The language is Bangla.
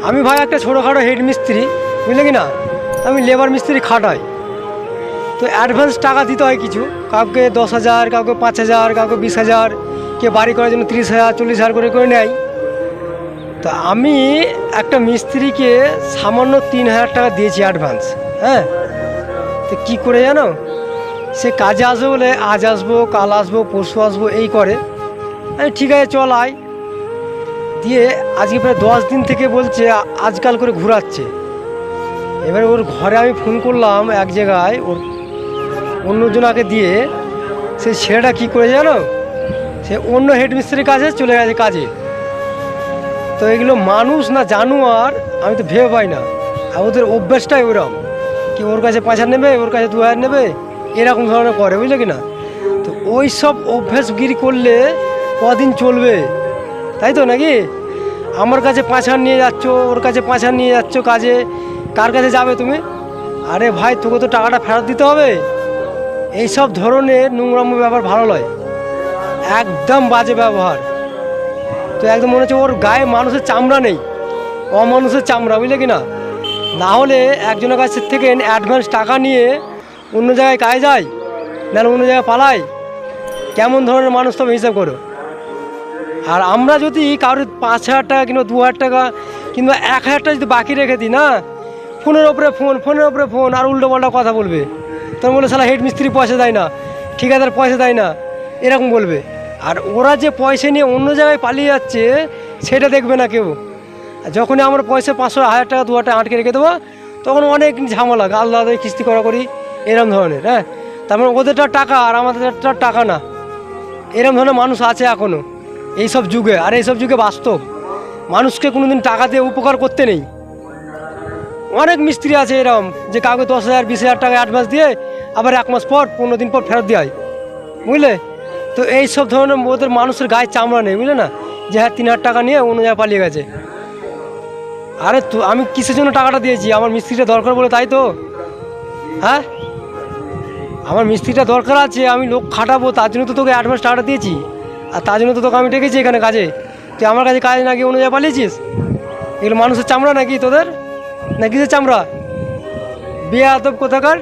আমি ভাই একটা ছোটোখাটো হেড মিস্ত্রি, বুঝলে কি না। আমি লেবার মিস্ত্রি খাটাই, তো অ্যাডভান্স টাকা দিতে হয় কিছু, কাউকে 10,000, কাউকে 5,000, কাউকে 20,000, কে বাড়ি করার জন্য 30,000 40,000 করে নেয়। তো আমি একটা মিস্ত্রিকে সামান্য 3,000 টাকা দিয়েছি অ্যাডভান্স। হ্যাঁ, তো কী করে জানো, সে কাজে আসবে বলে আজ আসবো, কাল আসবো, পরশু আসবো এই করে। আমি ঠিক আছে চল আয়, দিয়ে আজকে প্রায় 10 দিন থেকে বলছে আজকাল করে ঘোরাচ্ছে। এবার ওর ঘরে আমি ফোন করলাম এক জায়গায়, ওর অন্যজনাকে দিয়ে, সেই ছেলেটা কী করে জানো, সে অন্য হেড মিস্ত্রির কাছে চলে গেছে কাজে। তো এগুলো মানুষ না জানোয়ার আমি তো ভেবে পাই না। আর ওদের অভ্যাসটাই ওরকম, কি ওর কাছে 5,000 নেবে, ওর কাছে 2,000 নেবে, এরকম ধরনের করে, বুঝলে কি না। তো ওই সব অভ্যাসগিরি করলে কদিন চলবে, তাই তো নাকি। আমার কাছে 5,000 নিয়ে যাচ্ছ, ওর কাছে 5,000 নিয়ে যাচ্ছ কাজে, কার কাছে যাবে তুমি? আরে ভাই তোকে তো টাকাটা ফেরত দিতে হবে। এইসব ধরনের নোংরাম ব্যবহার ভালো নয়, একদম বাজে ব্যবহার। তো একদম মনে হচ্ছে ওর গায়ে মানুষের চামড়া নেই, অমানুষের চামড়া, বুঝলে কি না। না হলে একজনের কাছ থেকে অ্যাডভান্স টাকা নিয়ে অন্য জায়গায় কাজে যায়, নাহলে অন্য জায়গায় পালায়। কেমন ধরনের মানুষ তবে হিসাব করো। আর আমরা যদি কারোর 5,000 টাকা কিংবা 2,000 টাকা কিংবা 1,000 টাকা যদি বাকি রেখে দিই না, ফোনের ওপরে ফোন আর উল্টো পাল্টা কথা বলবে। তখন বলে শালা হেড মিস্ত্রি পয়সা দেয় না, ঠিকাদার পয়সা দেয় না, এরকম বলবে। আর ওরা যে পয়সা নিয়ে অন্য জায়গায় পালিয়ে যাচ্ছে সেটা দেখবে না কেউ। যখনই আমরা পয়সা 500 1,000 টাকা 2,000 টাকা আটকে রেখে দেবো, তখন অনেক ঝামেলা, আলাদা কিস্তি করি এরম ধরনের। হ্যাঁ, তারপরে ওদেরটা টাকা আর আমাদেরটা টাকা না, এরম ধরনের মানুষ আছে এখনও এইসব যুগে। আর এইসব যুগে বাস্তব মানুষকে কোনো দিন টাকা দিয়ে উপকার করতে নেই। অনেক মিস্ত্রি আছে এরকম যে কাউকে 10,000 20,000 টাকা অ্যাডভান্স দিয়ে আবার 1 মাস পর 15 দিন পর ফেরত দেওয়া হয়, বুঝলে। তো এই সব ধরনের ওদের মানুষের গায়ে চামড়া নেই, বুঝলে না, যে হ্যাঁ 3,000 টাকা নিয়ে অন্য জায়গায় পালিয়ে গেছে। আরে তো আমি কিসের জন্য টাকাটা দিয়েছি? আমার মিস্ত্রিটা দরকার বলে, তাই তো। হ্যাঁ, আমার মিস্ত্রিটা দরকার আছে, আমি লোক খাটাবো, তার জন্য তো তোকে অ্যাডভান্স টাকাটা দিয়েছি। আর তার জন্য তো তোকে আমি ডেকেছি এখানে কাজে। তুই আমার কাছে কাজে না গিয়ে অন্য জায়গায় পালিয়েছিস। এগুলো মানুষের চামড়া নাকি তোদের, না কিসের চামড়া? বেয়াদব কোথাকার।